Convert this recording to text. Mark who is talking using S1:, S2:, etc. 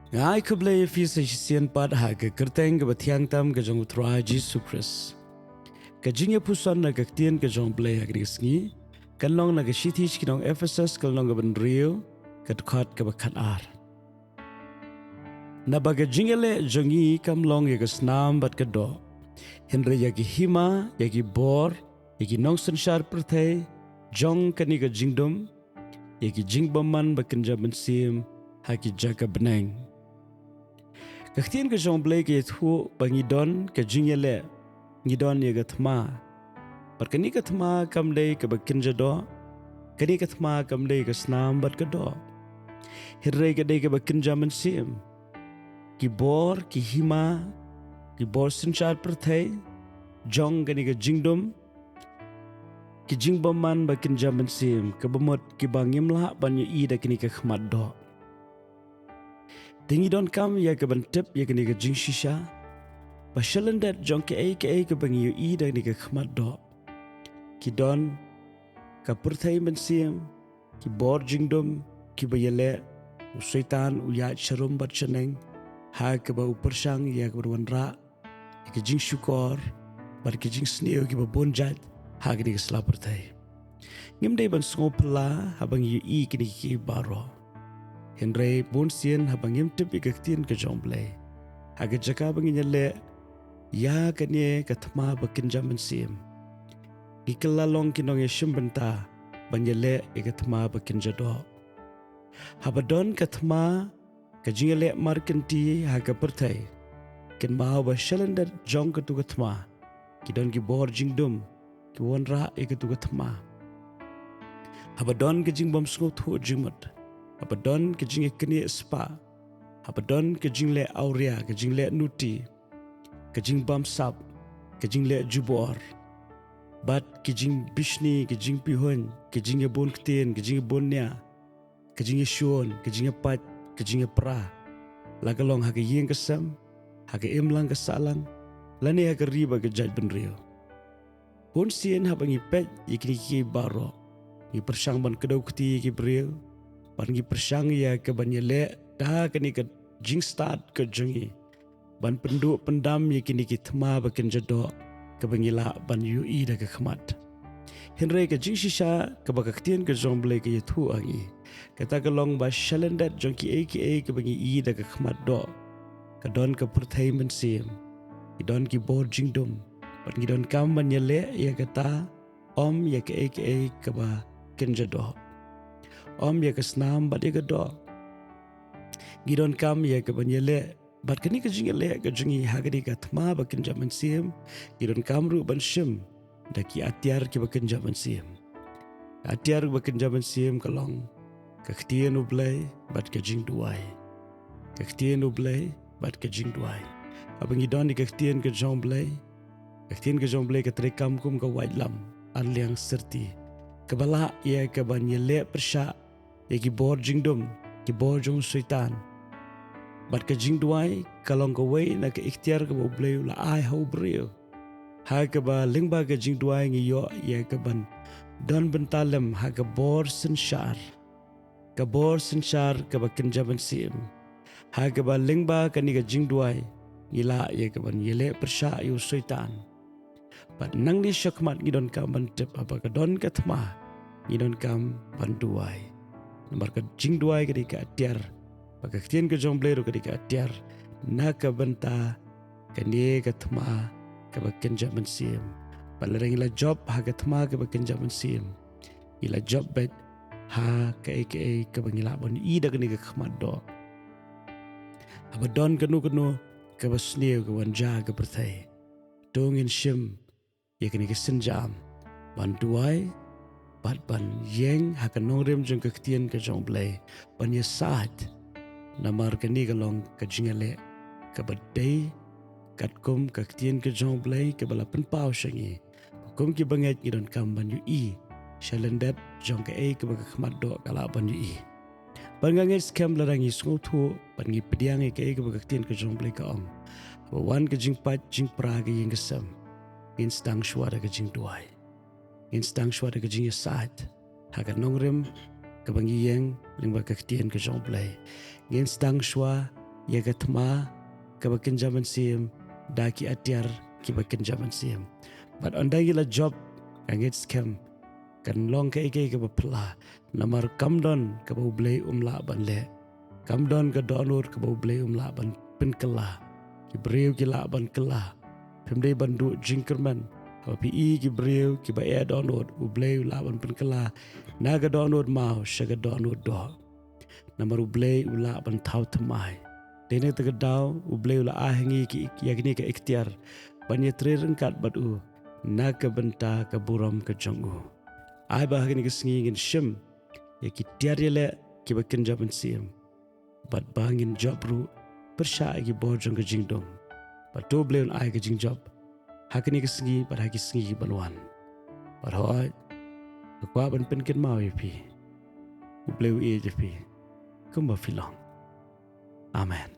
S1: Ngai ke blei fi se sien pad ha ke kerteng ke batiang tam ke jong utra Jesus Christ. Ke Jingpuson na ke Ktien ke jong blei ha ke sngi. Kan long na ke shiti skinong Ephesus kan long ke ben rio ke dekat ke bakat ar. Naba ke jingialeh jongngi kam long ye ke Snam bat ke do. Henry ya ke hima ya ke bor ya ke nong senshar perthai jong kani ke jingdom ya ke jingbaman bakenja bensim ha ke jaga beneng. Ktien ke jong blei ke thu bangidon ke jingialeh ngidon ye ke thma. Perkani ke thma kam dei ke bakenja do. Kani ke thma kam dei ke Snam bat ke do. Henry ke dei ke bakenja bensim. Ki bor ki hima ki bor senshar perthai jong kani ke jingdom ki jingbaman bakenja bensim ke bemot ki bangimla ban ye I da kini ke khmat do. Tingi don kam ya ke bentep ya kini ke jing shisha. Bashalendat jong ke ke bangi yu I da kini ke khmat do. Ki don ka perthai bensim ki bor jingdom ki bayele usaitan uyat sharum bat cheneng ha ke ba upersang ya ke berwanra ya ke jing syukor bar ke jing sneo ki babonjat ha kini ke sela perthai. Ngimdai ban sngopla habang yu I kini ki baro. Henry Bonsien habang yimtip I Ktien ke jong blei. Haga jaka bangi nyale ya kanye kathma bakinja mensim. Ikelalong kinong yeshim benta banyale ikathma bakinja do. Habadon kathma kajingale markenti haga pertai. Ken mau ba shalendar jong katu kathma. Kidon ki bor jingdum ki wonra ikatu kathma. Habadon kajing bom sngop thu jingmat. Habadon kajing ikni spa. Habadon kajing le aurea, kajing le nuti, kajing bam sap, kajing le jubor. Bat kajing bishni, kajing pihon, kajing bon ktien, kajing bonnya, kajing shon, kajing pat, kajing pra. Lagalong haga yeng kesam, haga imlang kesalang, lani haga riba ke jaj benrio. Pun sien habang ipet ikni ki baro. I persang ban kedau kti ki brio. Ban ki persang ya ke banyele dah kini ke jing start ke jongi. Ban penduk pendam ya kini ki thma baken jado ke bangila ban yu I da ke khmat. Henry ke jing shisha ke baka Ktien ke jong blei ke yathu angi. Kata ke long ba shalendat jong ki ke bangi I da ke khmat do. Ke don ke perthai mensim. Ki don ki bor jingdom. Ban ki don kam ban yele ya kata om ya ke ba kenjado. Om ya ke Snam bat ya ke do. Gidon kam ya ke banyele bat kani ke jingialeh ke jungi hagadi ka thma bakin jaman sim. Gidon kam ru ban shim daki atiar ki bakin jaman sim. Atiar bakin jaman sim kalong ke Ktien U Blei bat ke jing duai. Ke Ktien U Blei bat ke jing duai. Abang gidon di ke Ktien ke jong blei. Ke Ktien ke jong blei ke terekam kum ke wajlam arliang serti. Kebala ya ke banyele persya ya ki bor jingdom ki bor jong syaitan. Bat ke jing duai kalong ke wei na ke ikhtiar ke blei la ai hau brio. Ha ke ba lingba ke jing duai ngi yo ya ke ban don bentalem ha ke bor senshar. Ke bor senshar ke ba kenja bensim. Ha ke ba lingba ke ni ke jing duai ila ya ke ban yele persya yu syaitan. Bat nang ni syakmat ngidon kam ban tep apa ke don ke thma ngidon kam ban duai. Nomor ke jing duai ke di ke atiar. Baka Ktien ke jong blei ro ke di ke atiar. Na ke benta ke ni ke thma ke baken jaman sim. Balareng ila job ha ke thma ke baken jaman sim. Ila job bet ha ke bangila bon I da ke ni ke khmat do. Abadon kenu ke basneu ke wanja ke perthai. Tongin shim ya ke ni ke senjam. Ban duai bat ban yeng ha ke nongrem jong ke Ktien ke jong blei. Ban ye saat namar ke ni kalong ke jingialeh ke badai kat kum ke Ktien ke jong blei ke bala penpau syangi. Kum ki banget ngidon kam ban yu I. Shalendat jong ke baka khmat do kala ban yu I. Ban nganget skam larangi sngau thu ban ngi pediang ke baka Ktien ke jong blei ka om. Wan ke jing pat jing pra ke yeng kesam. Instang suara ke jing duai. Instang suara ke jing saat. Hakat nongrem ke bangi yeng lingba ke Ktien ke jong blei. Instang suara ya gatma ka bakin jaman sim daki atiar ki bakin jaman sim. But andang ila job angit scam kan long ka ike ka bapla namar kamdon ka ba Blei umla ban le. Kamdon ka donor ka ba Blei umla ban pin kala. Ki breu ki la ban kala. Pemdei bandu jingkerman. Pi ki breu ki ba e donor Blei la ban pin kala. Naga donor mau shaga donor do. Namar Blei ula ban tau temai. Dene tegedau Blei ula ahengi ki yakni ka ikhtiar. Banya trerengkat batu naga benta ka buram ka jongu. Ai bahagini ka singingin shim ya ki tiarele ki bakin jaban sim. Bat bangin jobru persya ki bojong ka jingdom. Bat do Blei ula ai ka jingjob. Hakini ka singi bat haki singi ki baluan. Bat hoi kwa ban penkin mau ya pi. Blei ula je pi. Kumba filong. Amen.